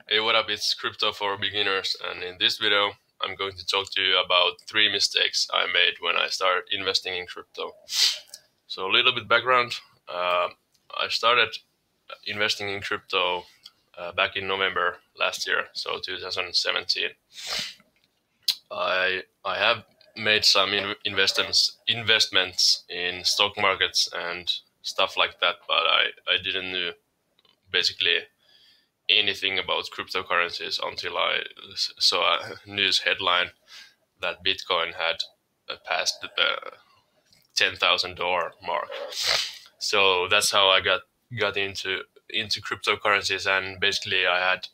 Hey, what up? It's Crypto for Beginners, and in this video, I'm going to talk to you about 3 mistakes I made when I started investing in crypto. So, a little bit background. I started investing in crypto back in November last year, so 2017. I have made some investments in stock markets and stuff like that, but I didn't know basically anything about cryptocurrencies until I saw a news headline that Bitcoin had passed the $10,000 mark. So that's how I got into cryptocurrencies, and basically I had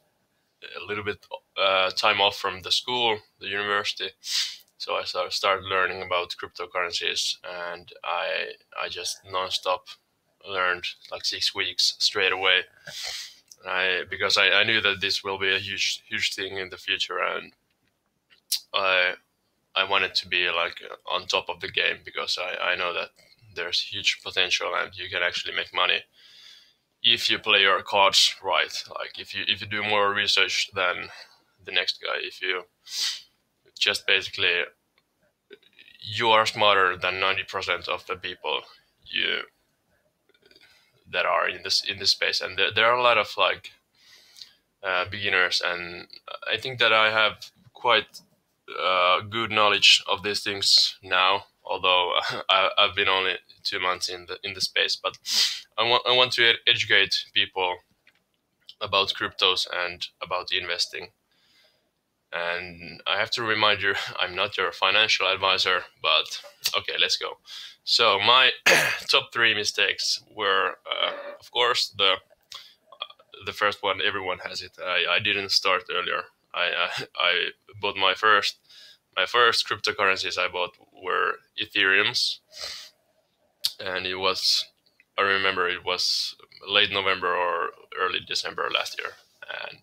a little bit time off from the university. So I started learning about cryptocurrencies, and I just nonstop learned like 6 weeks straight away. Because I knew that this will be a huge thing in the future, and I I wanted to be like on top of the game, because I know that there's huge potential and you can actually make money if you play your cards right. Like if you do more research than the next guy, if you just basically you are smarter than 90% of the people you that are in this space, and there are a lot of like beginners, and I think that I have quite good knowledge of these things now. Although I've been only 2 months in the space, but I want to educate people about cryptos and about investing. And I have to remind you, I'm not your financial advisor, but okay, let's go. So my top 3 mistakes were, of course, the first one. Everyone has it. I didn't start earlier. I bought my first cryptocurrencies I bought were Ethereums, and I remember it was late November or early December last year, and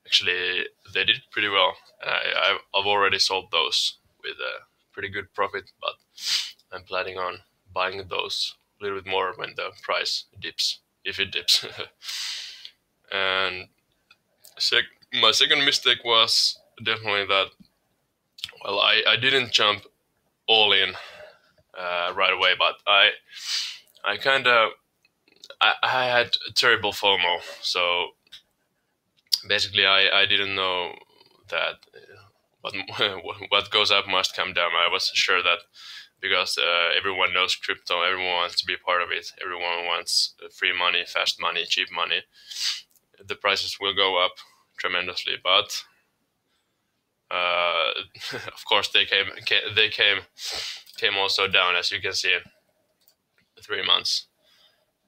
actually they did pretty well. I've already sold those with a pretty good profit, but I'm planning on buying those a little bit more when the price dips, if it dips. And my second mistake was definitely that, well, I didn't jump all in right away, but I kind of I had terrible FOMO. So basically, I didn't know that what what goes up must come down. I was sure that because everyone knows crypto, everyone wants to be part of it. Everyone wants free money, fast money, cheap money. The prices will go up tremendously, but of course they came also down, as you can see. 3 months.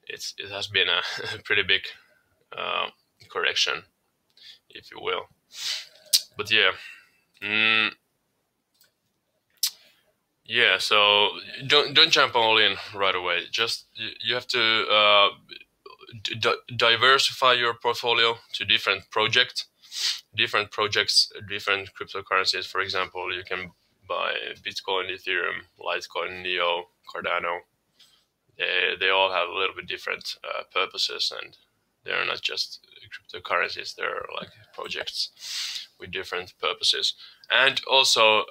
It has been a pretty big uh, correction, if you will. But yeah, yeah. So don't jump all in right away. Just you have to diversify your portfolio to different projects, different cryptocurrencies. For example, you can buy Bitcoin, Ethereum, Litecoin, Neo, Cardano. They all have a little bit different purposes, and they're not just cryptocurrencies. They're like projects with different purposes. And also,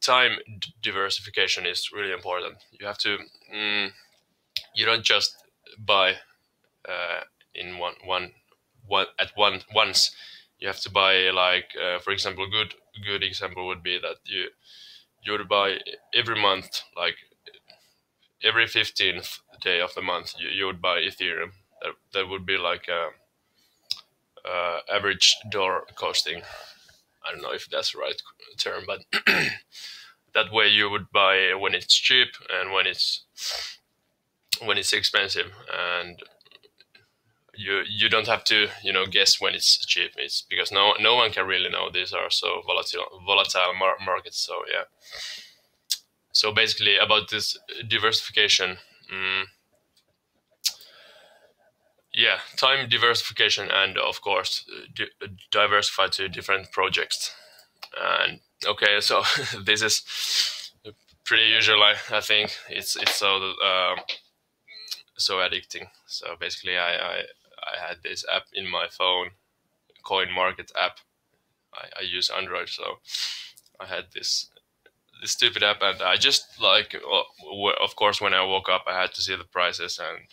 time diversification is really important. You have to you don't just buy in one at once. You have to buy like for example, good example would be that you would buy every month, like every 15th day of the month, you would buy Ethereum. That would be like a average dollar costing. I don't know if that's the right term, but that way you would buy when it's cheap and when it's expensive, and you don't have to guess when it's cheap. It's because no one can really know. These are so volatile markets. So yeah. So basically, about this diversification. Yeah, time diversification, and of course diversify to different projects. And okay, so this is pretty usual. I think it's so addicting. So basically, I had this app in my phone coin market app. I use Android, so I had this stupid app, and I just like, of course, when I woke up, I had to see the prices, and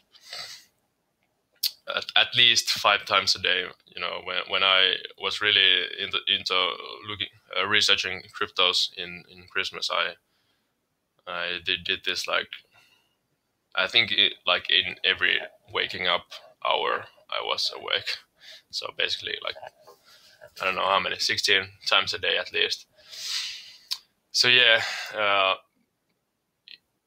at least 5 times a day. You know, when I was really into looking researching cryptos in Christmas, I did this like, I think like in every waking up hour I was awake. So basically, like, I don't know how many, 16 times a day at least. So yeah,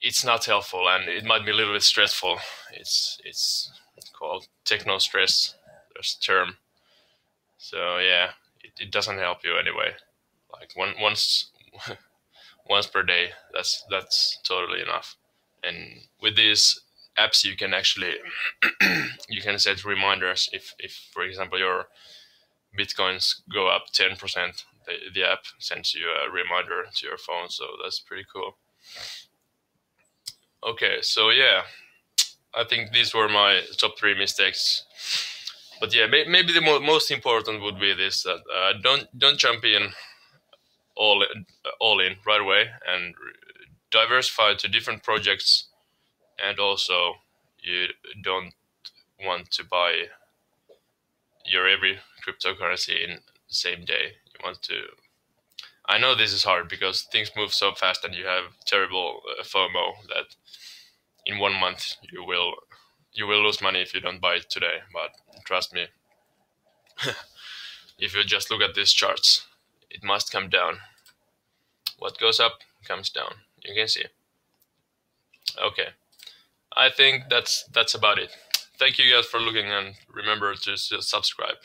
it's not helpful, and it might be a little bit stressful. It's called techno stress. There's a term. So yeah, it doesn't help you anyway. Like once per day, that's totally enough. And with these apps, you can actually you can set reminders if for example your bitcoins go up 10%. The app sends you a reminder to your phone, so that's pretty cool. Okay, so yeah, I think these were my top 3 mistakes. But yeah, maybe the most important would be this: that don't jump in all all in right away, and diversify to different projects. And also, you don't want to buy your every cryptocurrency in the same day. You want to. I know this is hard because things move so fast, and you have terrible FOMO that in 1 month you will lose money if you don't buy it today. But trust me, if you just look at these charts, it must come down. What goes up comes down. You can see. Okay, I think that's about it. Thank you guys for looking, and remember to subscribe.